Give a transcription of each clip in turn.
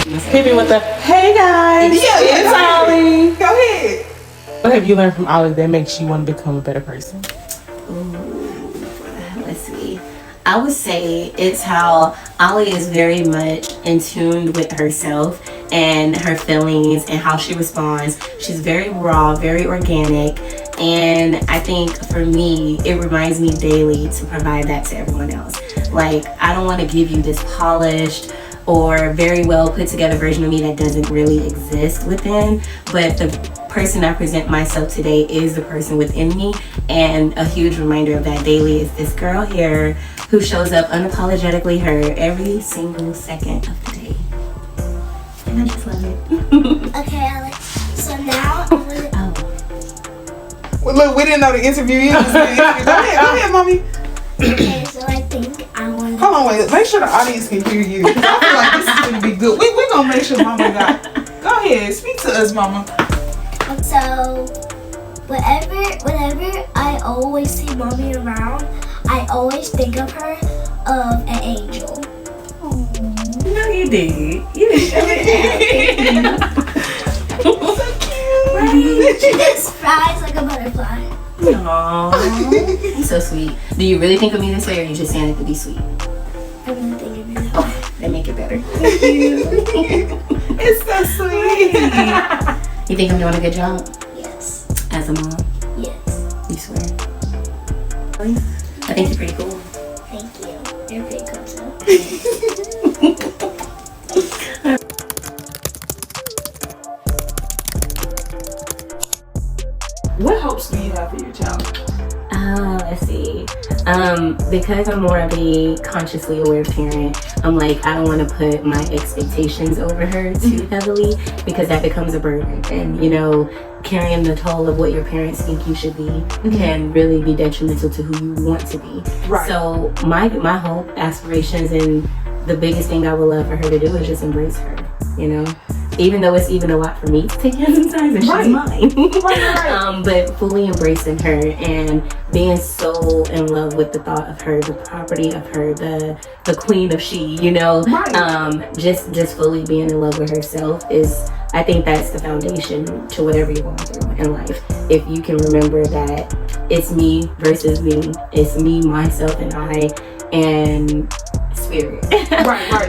Hit me with the, hey guys, it's Ollie. Go ahead. What have you learned from Ollie that makes you want to become a better person? Let's see. I would say it's how Ollie is very much in tune with herself and her feelings and how she responds. She's very raw, very organic. And I think for me, it reminds me daily to provide that to everyone else. Like, I don't want to give you this polished or very well put together version of me that doesn't really exist within, but the person I present myself today is the person within me. And a huge reminder of that daily is this girl here who shows up unapologetically her every single second of the day. And I just love it. Okay, Alex. So now I'm gonna... Well, look, we didn't know the interview. You just did the interview. Go ahead, mommy. Okay, so I think I want to... Hold on, wait. Make sure the audience can hear you. I feel like this is going to be good. We're going to make sure mama got... Go ahead. Speak to us, mama. So, whenever I always see mommy around, I always think of her of an angel. No, you did. You did show it. So cute. Right? She just flies like a butterfly. Aww, you're so sweet. Do you really think of me this way, or are you just saying it to be sweet? I'm gonna think of you that way. Oh, that make it better. It's so sweet. You think I'm doing a good job Yes. as a mom? Yes. You swear? I think you're pretty cool. Thank you. You're pretty cool too. What hopes do you have for your child? Let's see. Because I'm more of a consciously aware parent, I'm like, I don't want to put my expectations over her too heavily, because that becomes a burden. And, you know, carrying the toll of what your parents think you should be can really be detrimental to who you want to be. Right. So my hope, aspirations, and the biggest thing I would love for her to do is just embrace her, you know? Even though it's even a lot for me to take in sometimes, and she's mine. Right. But fully embracing her and being so in love with the thought of her, the property of her, the queen of she, you know. Right. Just fully being in love with herself is, I think that's the foundation to whatever you're going through in life. If you can remember that it's me versus me, it's me, myself, and I, and spirit. Right.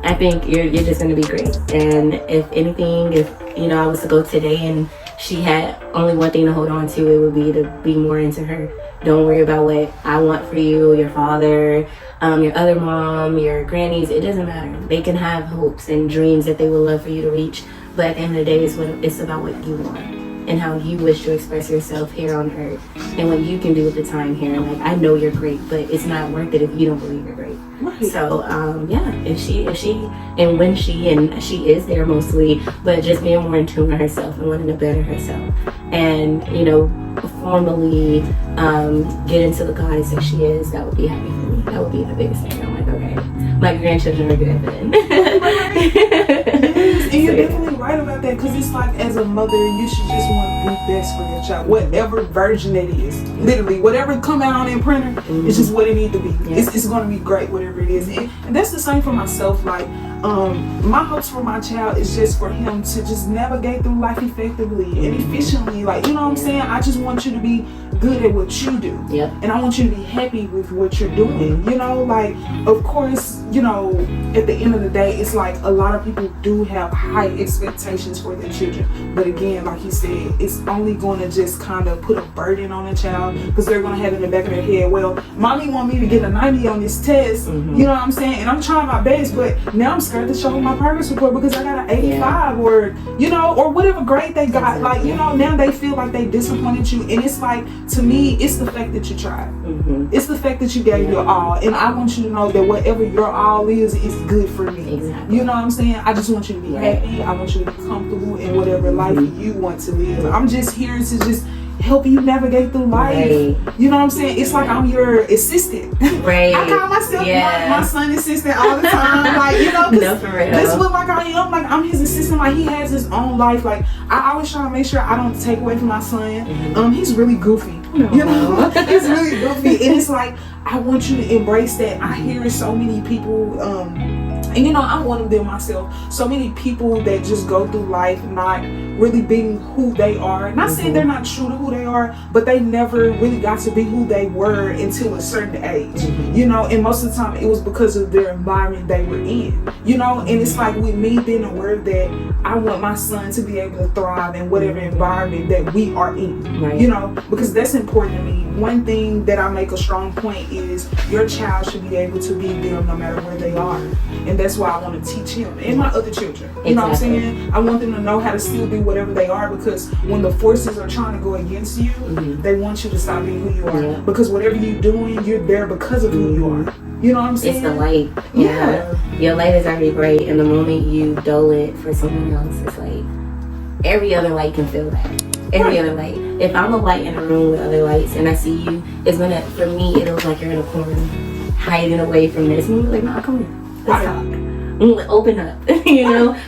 I think you're just gonna be great. And if anything, if you know I was to go today and she had only one thing to hold on to, it would be to be more into her. Don't worry about what I want for you, your father, your other mom, your grannies. It doesn't matter. They can have hopes and dreams that they would love for you to reach, but at the end of the day, it's about what you want and how you wish to express yourself here on earth and what you can do with the time here. Like, I know you're great, but it's not worth it if you don't believe you're great. Right. So if she and when she is there mostly, but just being more in tune with herself and wanting to better herself, and you know, formally get into the goddess that she is, that would be happy for me. That would be the biggest thing. I'm like, okay, my grandchildren are good then. Yes, and you're definitely right about that, because it's like, as a mother, you should just want the best for your child, whatever version it is. Literally, whatever come out on that printer, it's just what it needs to be. Yeah. It's going to be great, whatever it is. And that's the same for myself. Like, my hopes for my child is just for him to just navigate through life effectively and efficiently. Like, you know what I'm saying? I just want you to be good at what you do. Yep. And I want you to be happy with what you're doing. You know, like, of course, you know, at the end of the day, it's like a lot of people do have high expectations for their children. But again, like he said, it's only going to just kind of put a burden on a child, because they're going to have in the back of their head, well, mommy want me to get a 90 on this test. You know what I'm saying? And I'm trying my best, but now I'm scared to show my progress report because I got an 85 or, you know, or whatever grade they got. Like, you know, now they feel like they disappointed you. And it's like, to me, it's the fact that you tried. It's the fact that you gave your all. And I want you to know that whatever your all is good for me. Exactly. You know what I'm saying? I just want you to be happy. I want you to be comfortable in whatever life you want to live. I'm just here to just help you navigate through life. Right. You know what I'm saying? It's like I'm your assistant. Right. I call myself my son assistant all the time. Like, you know, No, for real. that's what like I am. Like, I'm his assistant. Like, he has his own life. Like, I always try to make sure I don't take away from my son. He's really goofy. You know, he's really goofy. And it's like, I want you to embrace that. I hear so many people And I'm one of them myself. So many people that just go through life not really being who they are. Not saying they're not true to who they are, but they never really got to be who they were until a certain age. And most of the time it was because of their environment they were in. And it's like with me being aware that I want my son to be able to thrive in whatever environment that we are in. Right. Because that's important to me. One thing that I make a strong point is your child should be able to be them no matter where they are. And that's why I want to teach him and my other children. You know what I'm saying? I want them to know how to still be whatever they are, because when the forces are trying to go against you, they want you to stop being who you are. Yeah. Because whatever you're doing, you're there because of who you are. You know what I'm saying? It's the light. Your light is already bright, and the moment you dull it for someone else, it's like every other light can feel that. Every other light. If I'm a light in a room with other lights and I see you, it's gonna, for me, it looks like you're in a corner, hiding away from this. And you're like, nah, come here. Let's talk. Open up,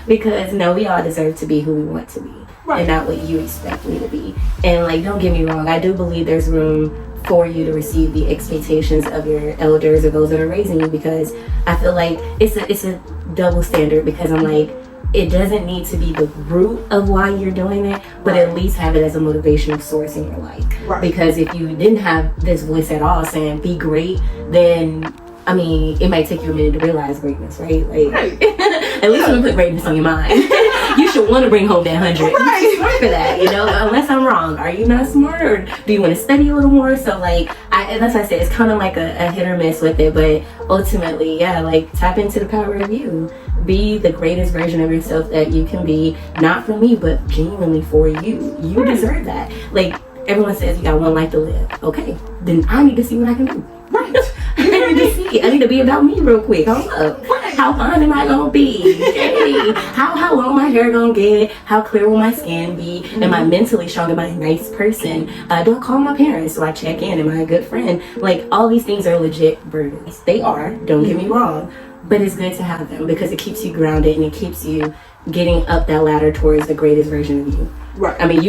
because we all deserve to be who we want to be. Right. And not what you expect me to be. And like, don't get me wrong, I do believe there's room for you to receive the expectations of your elders or those that are raising you, because I feel like it's a double standard, because I'm like, it doesn't need to be the root of why you're doing it, but at least have it as a motivational source in your life. Right. Because if you didn't have this voice at all saying be great, then it might take you a minute to realize greatness, right? Like, at least when you put greatness on your mind, you should want to bring home that 100. Right. You're smart for that, unless I'm wrong. Are you not smart, or do you want to study a little more? So like, that's why I say it's kind of like a hit or miss with it, but ultimately, tap into the power of you. Be the greatest version of yourself that you can be, not for me, but genuinely for you. You deserve that. Like, everyone says you got one life to live. Okay, then I need to see what I can do. Right. I need to see. I need to be about me real quick. Hold up. How fine am I gonna be? Hey, how long my hair gonna get? How clear will my skin be? Am I mentally strong? Am I a nice person? Do I call my parents? Do I check in? Am I a good friend? Like, all these things are legit burdens. They are. Don't get me wrong. But it's good to have them, because it keeps you grounded and it keeps you getting up that ladder towards the greatest version of you. Right. If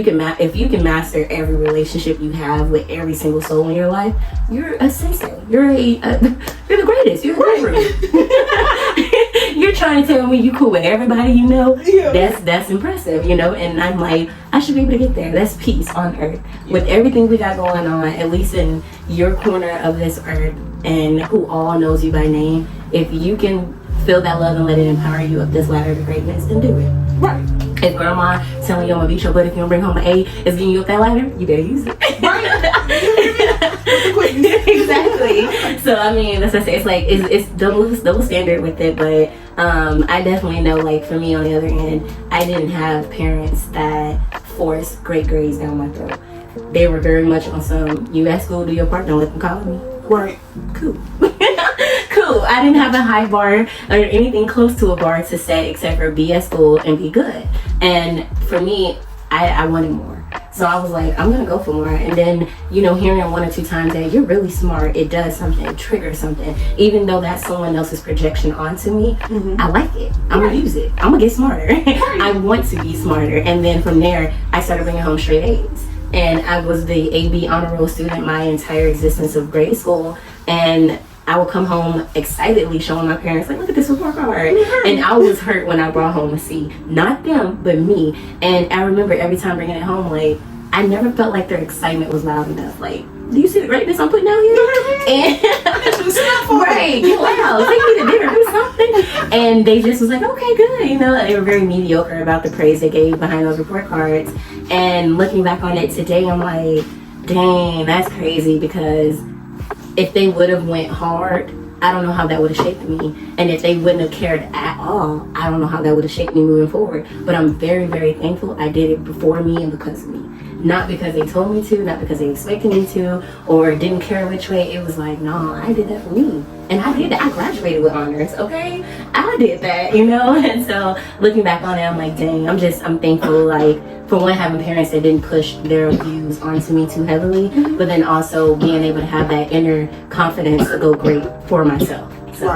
you can master every relationship you have with every single soul in your life, you're a sensei. You're the greatest. You're a guru. You're trying to tell me you cool with everybody you know. Yeah. That's impressive, And I'm like, I should be able to get there. That's peace on earth. Yeah. With everything we got going on, at least in your corner of this earth, and who all knows you by name, if you can feel that love and let it empower you up this ladder to greatness, then do it. Right. If grandma telling you I'm gonna beat your butt if you don't bring home an A is getting you up that ladder, you better use it. Exactly. So that's what I say. It's like it's double standard with it, but I definitely know, like, for me on the other end, I didn't have parents that forced great grades down my throat. They were very much on some, you at school, do your part, don't let them call me. Right. Cool. Cool. I didn't have a high bar or anything close to a bar to set, except for be at school and be good. And for me, I wanted more. So I was like, I'm gonna go for more. And then, hearing one or two times that you're really smart, it does something, it triggers something. Even though that's someone else's projection onto me, I like it. I'm gonna use it. I'm gonna get smarter. I want to be smarter. And then from there, I started bringing home straight A's. And I was the AB honor roll student my entire existence of grade school. And I would come home excitedly showing my parents, like, look at this report card. And I was hurt when I brought home a C. Not them, but me. And I remember every time bringing it home, like, I never felt like their excitement was loud enough. Like, do you see the greatness I'm putting out here? And right, wow, take me to dinner, do something. And they just was like, okay, good. They were very mediocre about the praise they gave behind those report cards. And looking back on it today, I'm like, dang, that's crazy, because if they would have went hard, I don't know how that would have shaped me. And if they wouldn't have cared at all, I don't know how that would have shaped me moving forward. But I'm very, very thankful I did it before me and because of me. Not because they told me to, not because they expected me to, or didn't care which way. It was like, no, I did that for me. And I did that. I graduated with honors, okay? I did that, And so looking back on it, I'm like, dang, I'm thankful, like, for one, having parents that didn't push their views onto me too heavily, but then also being able to have that inner confidence to go great for myself. So,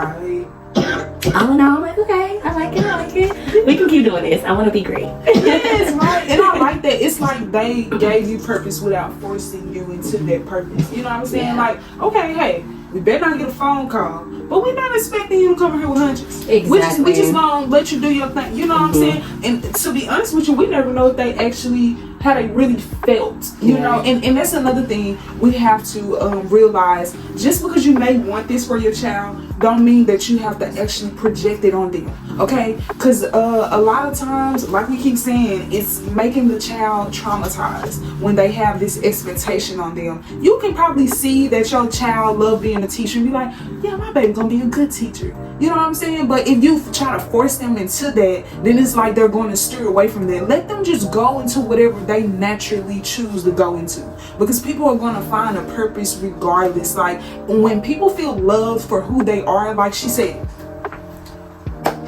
all in all, I'm like, okay, I like it. We can keep doing this. I want to be great. Yes, right. And I like that. It's like they gave you purpose without forcing you into that purpose. You know what I'm saying? Yeah. Like, okay, hey, We better not get a phone call. But we're not expecting you to come here with hundreds. Exactly. We just gonna let you do your thing. You know what I'm saying? And to be honest with you, we never know if they actually, how they really felt. You know? And that's another thing we have to realize. Just because you may want this for your child, don't mean that you have to actually project it on them. Okay? Because a lot of times, like we keep saying, it's making the child traumatized when they have this expectation on them. You can probably see that your child love being a teacher and be like, yeah, my baby gonna be a good teacher. You know what I'm saying? But if you try to force them into that, then it's like they're going to steer away from that. Let them just go into whatever they naturally choose to go into, because people are going to find a purpose regardless. Like when people feel loved for who they are, like she said,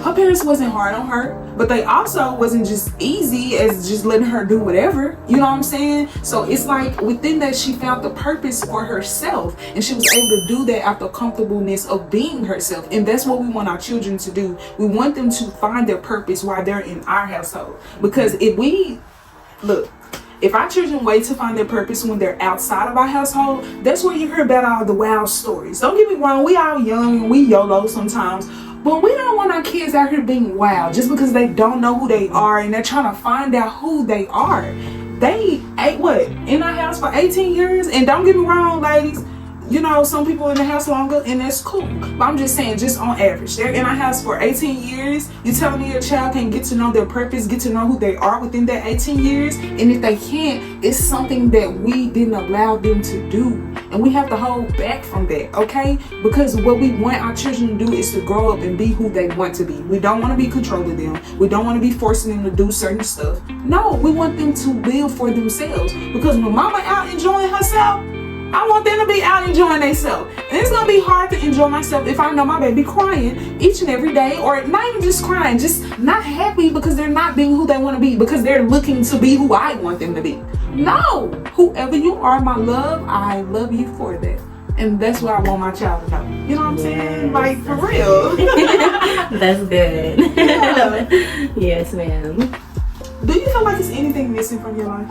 her parents wasn't hard on her, but they also wasn't just easy as just letting her do whatever. You know what I'm saying? So it's like within that she found the purpose for herself, and she was able to do that out the comfortableness of being herself. And that's what we want our children to do. We want them to find their purpose while they're in our household. Because if our children wait to find their purpose when they're outside of our household, that's where you hear about all the wild stories. Don't get me wrong, we all young and we YOLO sometimes, but we don't want our kids out here being wild just because they don't know who they are and they're trying to find out who they are. They ate in our house for 18 years, and don't get me wrong, ladies, you know, some people in the house longer, and that's cool. But I'm just saying, just on average, they're in our house for 18 years. You telling me your child can't get to know their purpose, get to know who they are within that 18 years? And if they can't, it's something that we didn't allow them to do. And we have to hold back from that, okay? Because what we want our children to do is to grow up and be who they want to be. We don't want to be controlling them. We don't want to be forcing them to do certain stuff. No, we want them to live for themselves. Because when mama out enjoying herself, I want them to be out enjoying themselves. And it's going to be hard to enjoy myself if I know my baby crying each and every day, or not even just crying, just not happy because they're not being who they want to be, because they're looking to be who I want them to be. No, whoever you are, my love, I love you for that. And that's what I want my child to know. You know what I'm saying? Like, for real. That's good. Yeah. Yes, ma'am. Do you feel like there's anything missing from your life?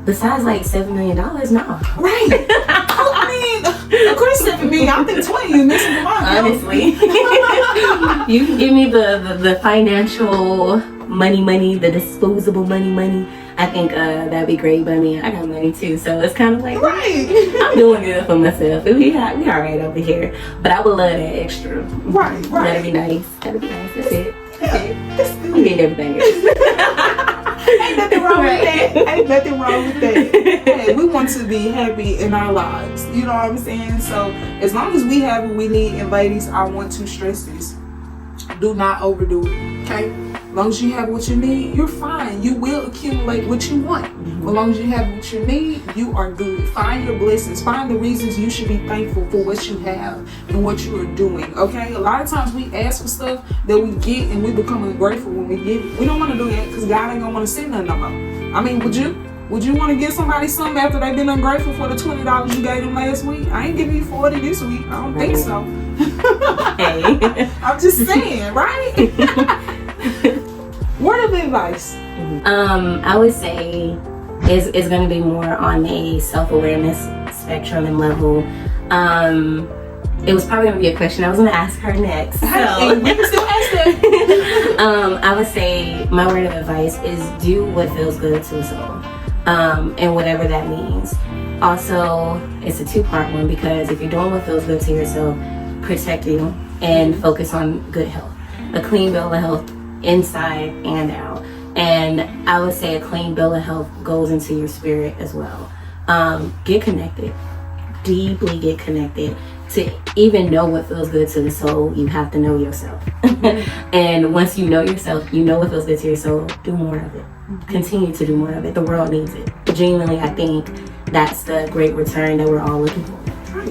Besides like $7 million, no. Right. I mean, of course $7 million. I think 20 is missing from mine. Honestly. You can give me the financial money, the disposable money. I think that'd be great. But I mean, I got money too, so it's kind of like, right. I'm doing good for myself. We all right over here. But I would love that extra. Right. That'd be nice. That's it. That's good. I'm getting everything else. Ain't nothing wrong with that. Ain't nothing wrong with that. Hey, we want to be happy in our lives. You know what I'm saying? So as long as we have what we need, and ladies, I want to stress this. Do not overdo it. Okay? As long as you have what you need, you're fine. You will accumulate what you want. As long as you have what you need, you are good. Find your blessings. Find the reasons you should be thankful for what you have and what you are doing. Okay? A lot of times we ask for stuff that we get and we become ungrateful when we get it. We don't want to do that because God ain't gonna want to send nothing no more. I mean, would you? Would you want to give somebody something after they've been ungrateful for the $20 you gave them last week? I ain't giving you 40 this week. I don't think so. Hey. I'm just saying, right? Word of advice. I would say it's going to be more on a self-awareness spectrum and level. It was probably going to be a question I was going to ask her next. So we can still ask that. I would say my word of advice is do what feels good to the soul, and whatever that means. Also, it's a two-part one, because if you're doing what feels good to yourself, protect you and focus on good health, a clean bill of health inside and out. And I would say a clean bill of health goes into your spirit as well. Get connected, deeply get connected. To even know what feels good to the soul, you have to know yourself. And once you know yourself, you know what feels good to your soul, do more of it. Continue to do more of it. The world needs it. Genuinely, I think that's the great return that we're all looking for.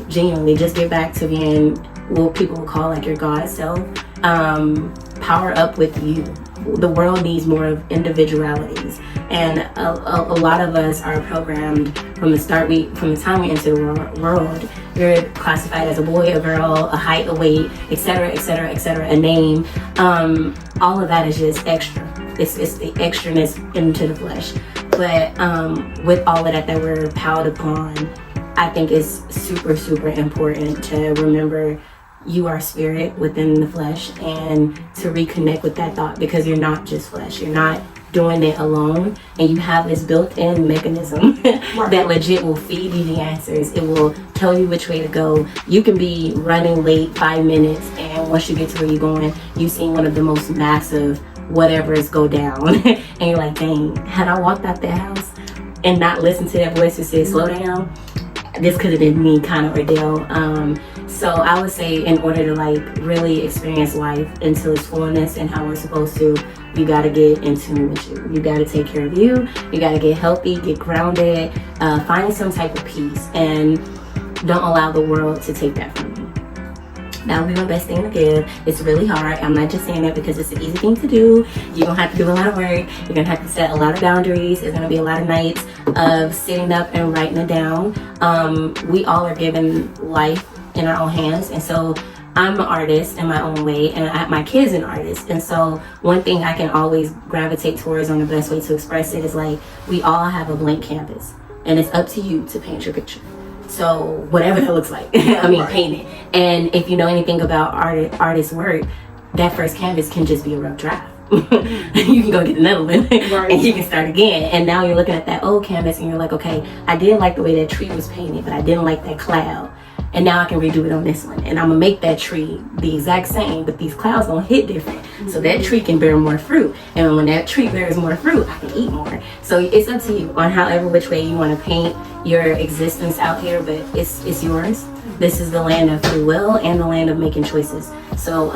Genuinely, just get back to being what people would call like your God self. Power up with you. The world needs more of individualities, and a lot of us are programmed from the start. From the time we enter the world, you're classified as a boy, a girl, a height, a weight, etc., etc., etc., a name. All of that is just extra. It's the extraness into the flesh. But with all of that we're piled upon, I think it's super, super important to remember you are spirit within the flesh, and to reconnect with that thought, because you're not just flesh. You're not doing it alone, and you have this built-in mechanism that legit will feed you the answers. It will tell you which way to go. You can be running late 5 minutes, and once you get to where you're going, you've seen one of the most massive whatever's go down and you're like, dang, had I walked out that house and not listened to that voice that said slow down, this could have been me kind of ordeal. So I would say, in order to like really experience life into its fullness and how we're supposed to, you got to get in tune with you. You got to take care of you. You got to get healthy, get grounded, find some type of peace, and don't allow the world to take that from you. That would be my best thing to give. It's really hard. I'm not just saying that because it's an easy thing to do. You're going to have to do a lot of work. You're going to have to set a lot of boundaries. There's going to be a lot of nights of sitting up and writing it down. We all are given life in our own hands, and so I'm an artist in my own way, and my kid's an artist, and so one thing I can always gravitate towards on the best way to express it is like, we all have a blank canvas, and it's up to you to paint your picture. So whatever that looks like, I mean, paint it. And if you know anything about artist work, that first canvas can just be a rough draft. You can go get another one and you can start again. And now you're looking at that old canvas and you're like, okay, I didn't like the way that tree was painted, but I didn't like that cloud. And now I can redo it on this one. And I'm gonna make that tree the exact same, but these clouds gonna hit different. So that tree can bear more fruit. And when that tree bears more fruit, I can eat more. So it's up to you on however which way you wanna paint your existence out here, but it's yours. This is the land of free will and the land of making choices. So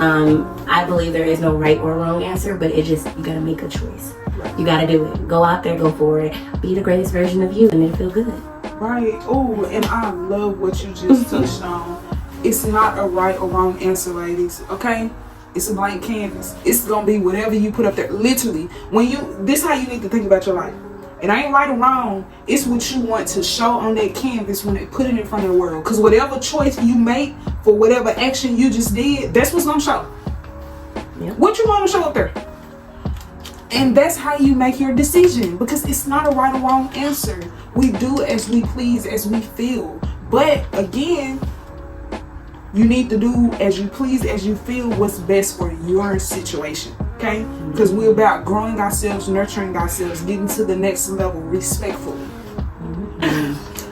I believe there is no right or wrong answer, but you gotta make a choice. You gotta do it. Go out there, go for it. Be the greatest version of you, and it'll feel good. Right. Oh, and I love what you just touched on. It's not a right or wrong answer, ladies. Okay? It's a blank canvas. It's gonna be whatever you put up there. Literally, this is how you need to think about your life. It ain't right or wrong. It's what you want to show on that canvas when they put it in front of the world. Because whatever choice you make for whatever action you just did, that's what's gonna show. Yep. What you want to show up there. And that's how you make your decision, because it's not a right or wrong answer. We do as we please, as we feel. But again, you need to do as you please, as you feel, what's best for your situation. Okay? Because we're about growing ourselves, nurturing ourselves, getting to the next level respectfully.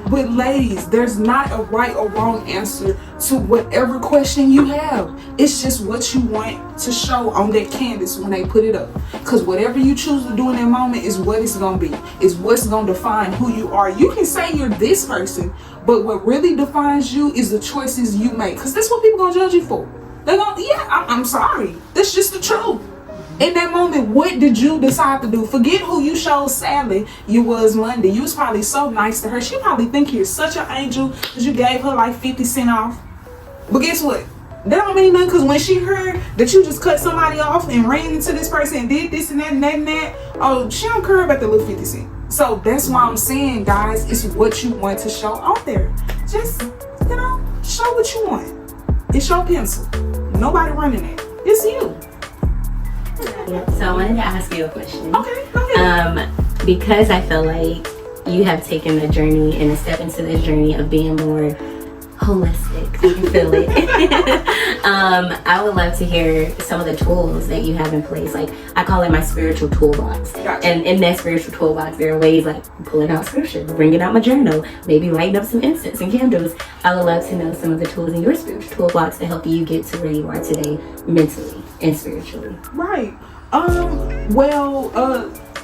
But ladies, there's not a right or wrong answer to whatever question you have. It's just what you want to show on that canvas when they put it up. Because whatever you choose to do in that moment is what it's going to be. It's what's going to define who you are. You can say you're this person, but what really defines you is the choices you make. Because that's what people going to judge you for. They're going to, I'm sorry. That's just the truth. In that moment, what did you decide to do? Forget who you showed Sally you was Monday. You was probably so nice to her. She probably think you're such an angel because you gave her like 50 cents off. But guess what? That don't mean nothing, because when she heard that you just cut somebody off and ran into this person and did this and that and that and that, oh, she don't care about the little 50 cents. So that's why I'm saying, guys, it's what you want to show out there. Just, show what you want. It's your pencil. Nobody running it. It's you. So I wanted to ask you a question. Okay, go ahead. Because I feel like you have taken the journey and a step into this journey of being more holistic. I can feel it. I would love to hear some of the tools that you have in place. Like, I call it my spiritual toolbox. Gotcha. And in that spiritual toolbox, there are ways like pulling out scripture, bringing out my journal, maybe lighting up some incense and candles. I would love to know some of the tools in your spiritual toolbox to help you get to where you are today, mentally and spiritually. Right.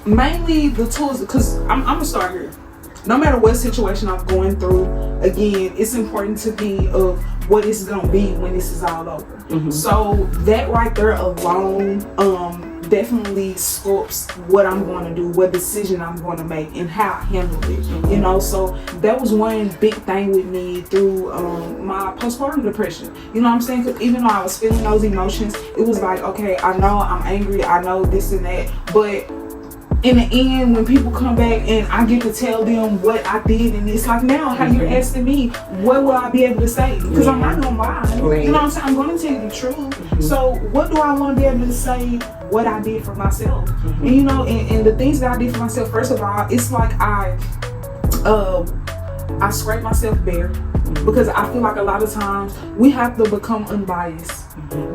Mainly the tools, because I'm gonna start here. No matter what situation I'm going through, again, it's important to me of what it's gonna be when this is all over. Mm-hmm. So that right there alone, definitely sculpts what I'm going to do, what decision I'm going to make, and how I handle it. Mm-hmm. So that was one big thing with me through my postpartum depression. You know what I'm saying? Because even though I was feeling those emotions, it was like, okay, I know I'm angry, I know this and that, but in the end, when people come back and I get to tell them what I did, and it's like, now how you're asking me, what will I be able to say? Because I'm not gonna lie. Right. You know what I'm saying? I'm gonna tell you the truth. Mm-hmm. So what do I want to be able to say? What I did for myself. Mm-hmm. And and the things that I did for myself, first of all, it's like I scrape myself bare because I feel like a lot of times we have to become unbiased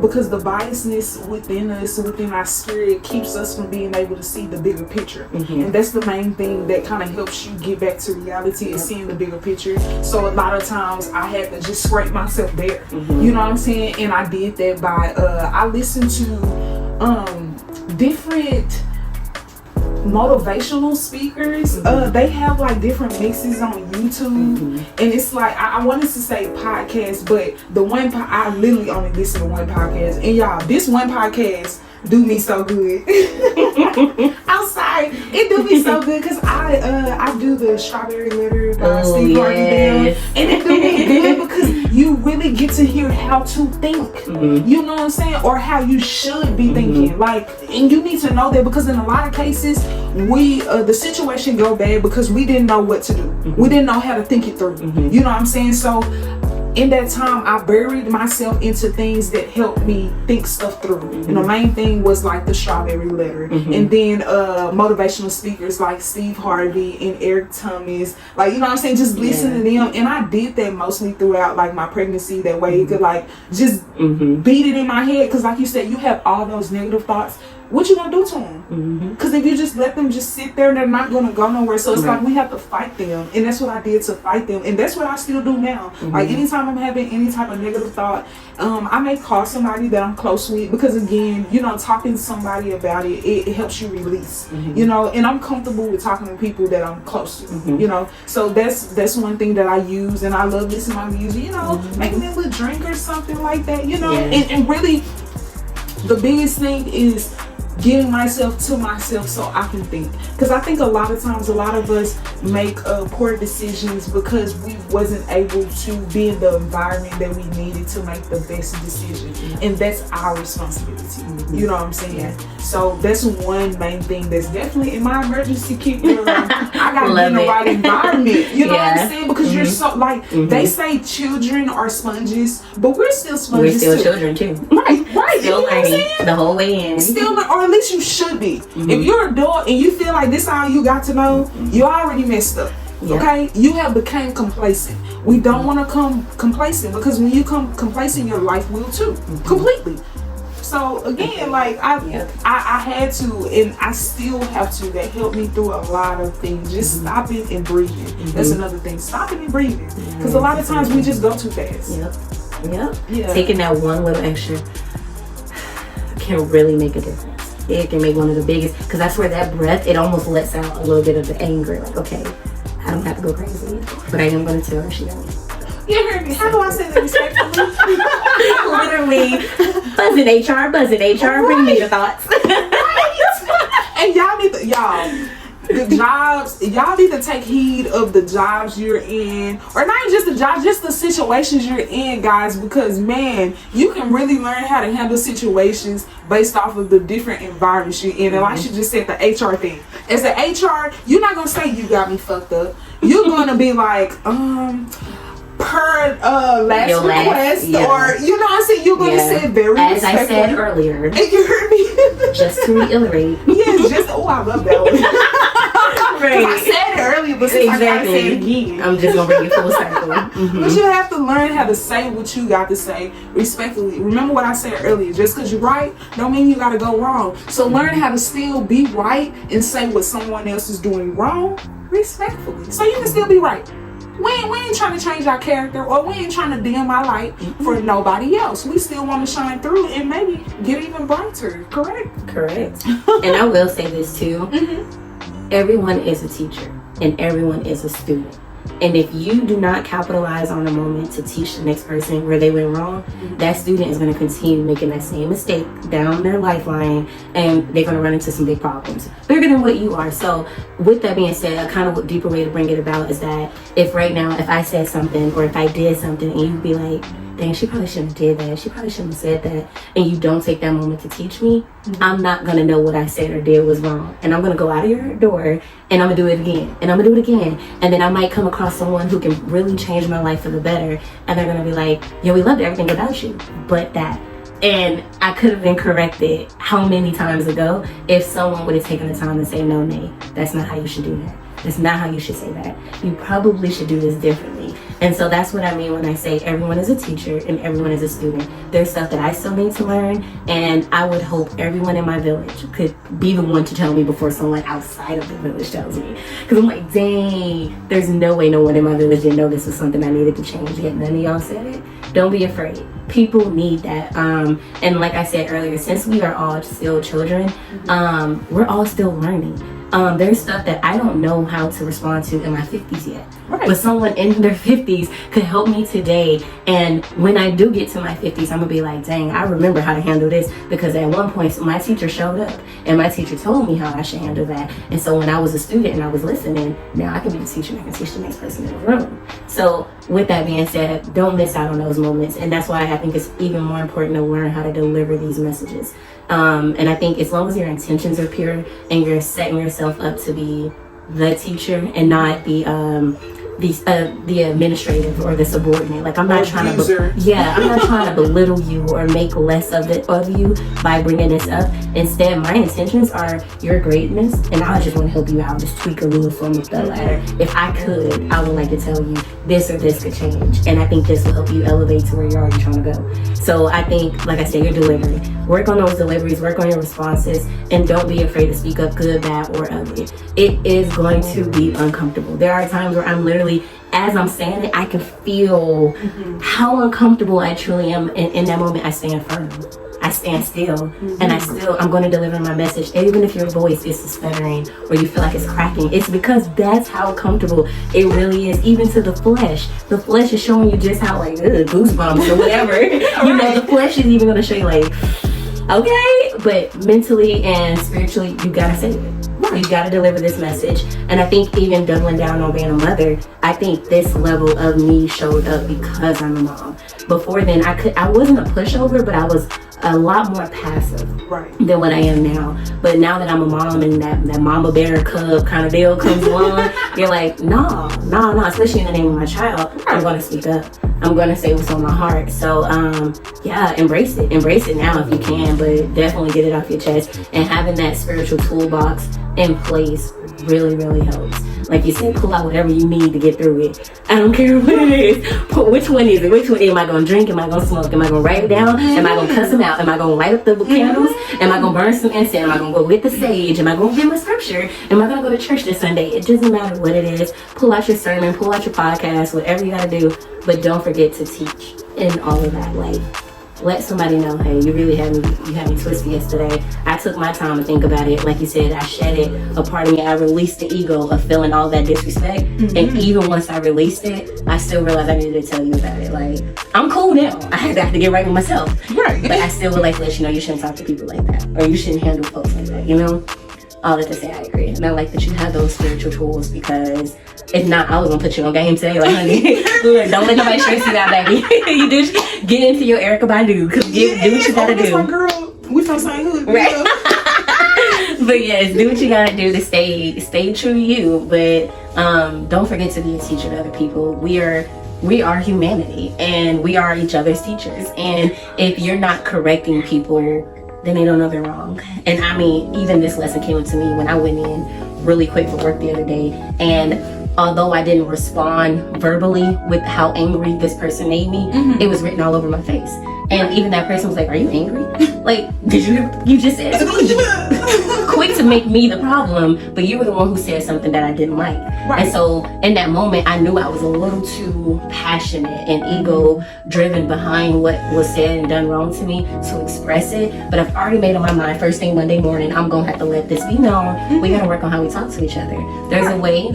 because the biasness within us, within our spirit, keeps us from being able to see the bigger picture. And that's the main thing that kind of helps you get back to reality is seeing the bigger picture. So a lot of times I had to just scrape myself bare. You know what I'm saying? And I did that by I listened to different motivational speakers. They have like different mixes on YouTube, and it's like I wanted to say podcast, but the one I literally only listen to one podcast, and y'all, this one podcast do me so good. I'm sorry, it do me so good because I do the Strawberry Letter by Steve Harvey, and it do me good because you really get to hear how to think. You know what I'm saying, or how you should be thinking. Like, and you need to know that because in a lot of cases, we the situation go bad because we didn't know what to do. We didn't know how to think it through. You know what I'm saying? So in that time, I buried myself into things that helped me think stuff through. And the main thing was like the Strawberry Letter. And then motivational speakers like Steve Harvey and Eric Thomas. Like, you know what I'm saying? Just listen to them. And I did that mostly throughout like my pregnancy. That way you could like just beat it in my head. Because like you said, you have all those negative thoughts. What you gonna do to them? Because if you just let them just sit there, they're not gonna go nowhere. So it's like we have to fight them, and that's what I did to fight them, and that's what I still do now. Like anytime I'm having any type of negative thought, I may call somebody that I'm close with because again, you know, talking to somebody about it, it helps you release. You know, and I'm comfortable with talking to people that I'm close to. You know, so that's one thing that I use, and I love listening to my music. You know, making me a little drink or something like that. You know, and really, the biggest thing is giving myself to myself so I can think, because I think a lot of times a lot of us make poor decisions because we wasn't able to be in the environment that we needed to make the best decision, and that's our responsibility. You know what I'm saying? So that's one main thing that's definitely in my emergency kit. I gotta be in the right environment. You know what I'm saying? Because you're so like they say children are sponges, but we're still sponges. We're still too. children too. Right. Still you know learning the whole way in. Still, or at least you should be. If you're an adult and you feel like this is all you got to know, you already messed up. Okay, you have become complacent. We don't want to come complacent because when you come complacent, your life will too, completely. So again, like I had to, and I still have to. That helped me through a lot of things. Just stopping and breathing. That's another thing. Stopping and breathing, because a lot of times we just go too fast. Taking that one little extra can really make a difference. It can make one of the biggest, because that's where that breath, it almost lets out a little bit of the anger. Like, okay, I don't have to go crazy, but I am going to tell her she knows. You heard me. How do I say that respectfully? Literally, buzzing HR, bring me your thoughts. And y'all need to, the jobs, y'all need to take heed of the jobs you're in, or not even just the jobs, just the situations you're in, guys, because man, you can really learn how to handle situations based off of the different environments you're in. And like she just said, the HR thing. As an HR, you're not gonna say you got me fucked up. You're gonna be like, per last request, or you know what I'm saying, you're gonna say it very as I said earlier. And you heard me. Just to reiterate. I love that one. Right. I said it earlier, but since I gotta say it again, I'm just gonna bring it full circle. But you have to learn how to say what you got to say respectfully. Remember what I said earlier, just because you're right don't mean you gotta go wrong. So learn how to still be right and say what someone else is doing wrong respectfully, so you can still be right. We ain't trying to change our character, or we ain't trying to dim our light for nobody else. We still want to shine through and maybe get even brighter. Correct. And I will say this too. Everyone is a teacher and everyone is a student. And if you do not capitalize on the moment to teach the next person where they went wrong, that student is going to continue making that same mistake down their lifeline, and they're going to run into some big problems bigger than what you are. So with that being said, a kind of deeper way to bring it about is that if right now, if I said something or if I did something and you'd be like, dang, she probably shouldn't have did that, she probably shouldn't have said that, and you don't take that moment to teach me, I'm not going to know what I said or did was wrong. And I'm going to go out of your door and I'm going to do it again. And I'm going to do it again. And then I might come across someone who can really change my life for the better. And they're going to be like, yeah, we loved everything about you, but that. And I could have been corrected how many times ago if someone would have taken the time to say, no, Nate, that's not how you should do that. That's not how you should say that. You probably should do this differently. And so that's what I mean when I say everyone is a teacher and everyone is a student. There's stuff that I still need to learn, and I would hope everyone in my village could be the one to tell me before someone outside of the village tells me. Because I'm like, dang, there's no way no one in my village didn't know this was something I needed to change, yet none of y'all said it. Don't be afraid. People need that. And like I said earlier, since we are all still children, we're all still learning. There's stuff that I don't know how to respond to in my 50s yet. Right. But someone in their 50s could help me today. And when I do get to my 50s, I'm going to be like, dang, I remember how to handle this. Because at one point, my teacher showed up and my teacher told me how I should handle that. And so when I was a student and I was listening, now I can be the teacher and I can teach the next person in the room. So with that being said, don't miss out on those moments. And that's why I think it's even more important to learn how to deliver these messages. And I think as long as your intentions are pure and you're setting yourself up to be the teacher and not the administrative or the subordinate. Like I'm not trying to, I'm not trying to belittle you or make less of you by bringing this up. Instead, my intentions are your greatness, and I just want to help you out, just tweak a little from up the ladder. If I could, I would like to tell you this or this could change, and I think this will help you elevate to where you're already trying to go. So I think, like I said, your delivery. Work on those deliveries, work on your responses, and don't be afraid to speak up, good, bad, or ugly. It is going to be uncomfortable. There are times where I'm literally, as I'm saying it, I can feel how uncomfortable I truly am. In that moment, I stand firm. I stand still, and I'm going to deliver my message. Even if your voice is stuttering or you feel like it's cracking, it's because that's how comfortable it really is, even to the flesh. The flesh is showing you just how, like, goosebumps or whatever. You know, the flesh is even going to show you, like, okay, but mentally and spiritually, you got to say it. You got to deliver this message. And I think even doubling down on being a mother, I think this level of me showed up because I'm a mom. Before then, I wasn't a pushover, but I was a lot more passive than what I am now. But now that I'm a mom and that mama bear cub kind of deal comes along, you're like, nah, especially in the name of my child, I'm going to speak up. I'm going to say what's on my heart. So, embrace it. Embrace it now if you can, but definitely get it off your chest. And having that spiritual toolbox in place really, really helps. Like you said, pull out whatever you need to get through it. I don't care what it is. Which one is it? Which one? Am I going to drink? Am I going to smoke? Am I going to write it down? Am I going to cuss them out? Am I going to light up the candles? Am I going to burn some incense? Am I going to go with the sage? Am I going to get my scripture? Am I going to go to church this Sunday? It doesn't matter what it is. Pull out your sermon, pull out your podcast, whatever you got to do. But don't forget to teach in all of that. Like, let somebody know, hey, you really had me twisted yesterday. I took my time to think about it. Like you said, I shed it. A part of me, I released the ego of feeling all that disrespect. And even once I released it, I still realized I needed to tell you about it. Like, I'm cool now. I have to get right with myself. Right. But I still would like to let you know you shouldn't talk to people like that. Or you shouldn't handle folks like that, you know? All that to say, I agree. And I like that you have those spiritual tools, because if not, I was gonna put you on game today. Like, honey, look, don't let nobody stress you out, baby. You do get into your Erykah Badu, because do what you gotta do. My girl, we from St. Hood, right? But yes, do what you gotta do to stay true to you. But don't forget to be a teacher to other people. We are humanity, and we are each other's teachers. And if you're not correcting people, then they don't know they're wrong. And I mean, even this lesson came up to me when I went in really quick for work the other day, and although I didn't respond verbally with how angry this person made me, it was written all over my face. And even that person was like, are you angry? Like, you just said quick to make me the problem, but you were the one who said something that I didn't like. Right. And so in that moment, I knew I was a little too passionate and ego driven behind what was said and done wrong to me to express it. But I've already made up my mind, first thing Monday morning, I'm gonna have to let this be known. We gotta work on how we talk to each other. There's a way,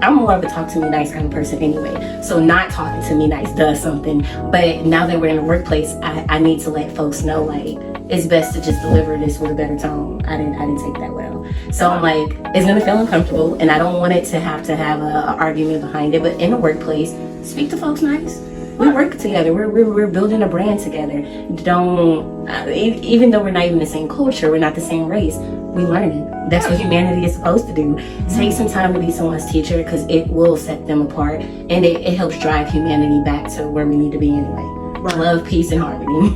I'm more of a talk to me nice kind of person anyway. So not talking to me nice does something. But now that we're in the workplace, I need to let folks know, like, it's best to just deliver this with a better tone. I didn't take that well. So I'm like, it's gonna feel uncomfortable, and I don't want it to have an argument behind it. But in the workplace, speak to folks nice. We work together. We're building a brand together. Don't even though we're not even the same culture, we're not the same race. We learning. That's what humanity is supposed to do. Take some time to be someone's teacher, because it will set them apart, and it helps drive humanity back to where we need to be anyway. Right. Love, peace, and harmony.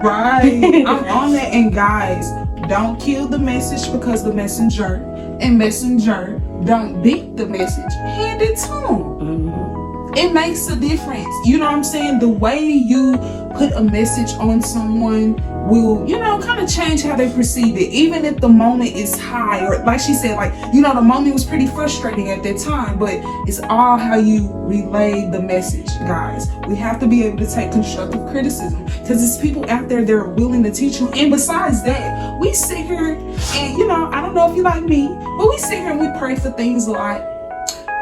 Right. I'm on that. And guys, don't kill the message, because the messenger don't beat the message, hand it to them. It makes a difference. You know what I'm saying? The way you put a message on someone will, kind of change how they perceive it. Even if the moment is high, or like she said, the moment was pretty frustrating at that time, but it's all how you relay the message, guys. We have to be able to take constructive criticism because there's people out there that are willing to teach you. And besides that, we sit here and, I don't know if you like me, but we sit here and we pray for things a lot.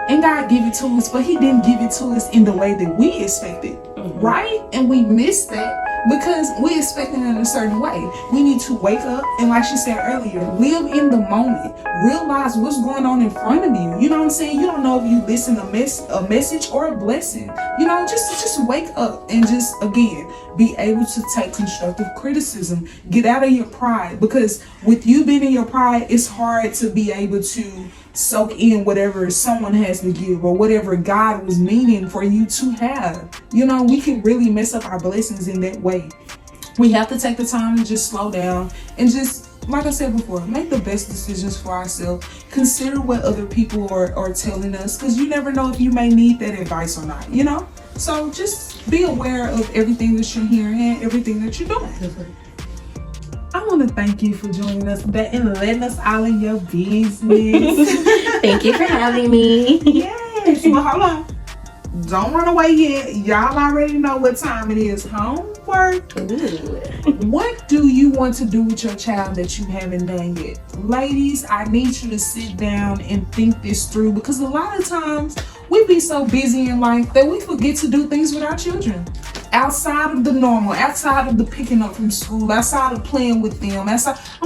And God give it to us, but he didn't give it to us in the way that we expected, right? And we miss that because we expect it in a certain way. We need to wake up and, like she said earlier, live in the moment. Realize what's going on in front of you. You know what I'm saying? You don't know if you listen a message or a blessing. Just wake up and just, again, be able to take constructive criticism. Get out of your pride, because with you being in your pride, it's hard to be able to soak in whatever someone has to give or whatever God was meaning for you to have. We can really mess up our blessings in that way. We have to take the time to just slow down and just, like I said before, make the best decisions for ourselves. Consider what other people are telling us, because you never know if you may need that advice or not, So just be aware of everything that you're hearing and everything that you're doing. I want to thank you for joining us today and letting us all in your business. Thank you for having me. Yes. Well, hold on. Don't run away yet. Y'all already know what time it is. Homework. Ooh. What do you want to do with your child that you haven't done yet? Ladies, I need you to sit down and think this through, because a lot of times we be so busy in life that we forget to do things with our children. Outside of the normal, outside of the picking up from school, outside of playing with them, I'm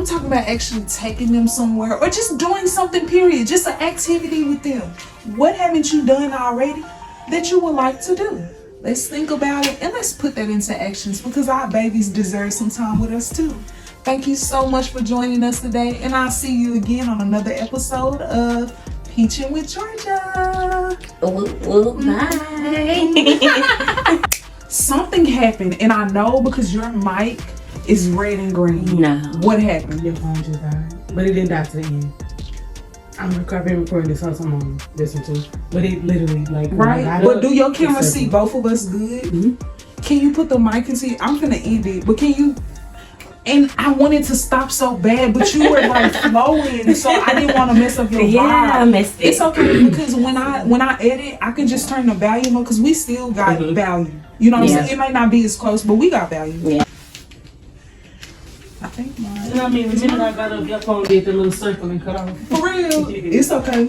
talking about actually taking them somewhere or just doing something, period. Just an activity with them. What haven't you done already that you would like to do? Let's think about it and let's put that into actions, because our babies deserve some time with us too. Thank you so much for joining us today, and I'll see you again on another episode of Peachin' with Georgia. Bye. Something happened, and I know because your mic is red and green. No. What happened? Your phone just died. But it didn't die to the end. I've been recording this whole time on listen to. But it literally right. But do your camera see both of us good? Mm-hmm. Can you put the mic and see? I'm gonna end it, but can you? And I wanted to stop so bad, but you were flowing, so I didn't want to mess up your vibe. Yeah, I missed it. It's okay, because when I edit, I can just turn the volume up, because we still got value. You know what I'm saying? It might not be as close, but we got value. Yeah. I think mine. The minute I got up, your phone did the little circle and cut off. For real? It's okay.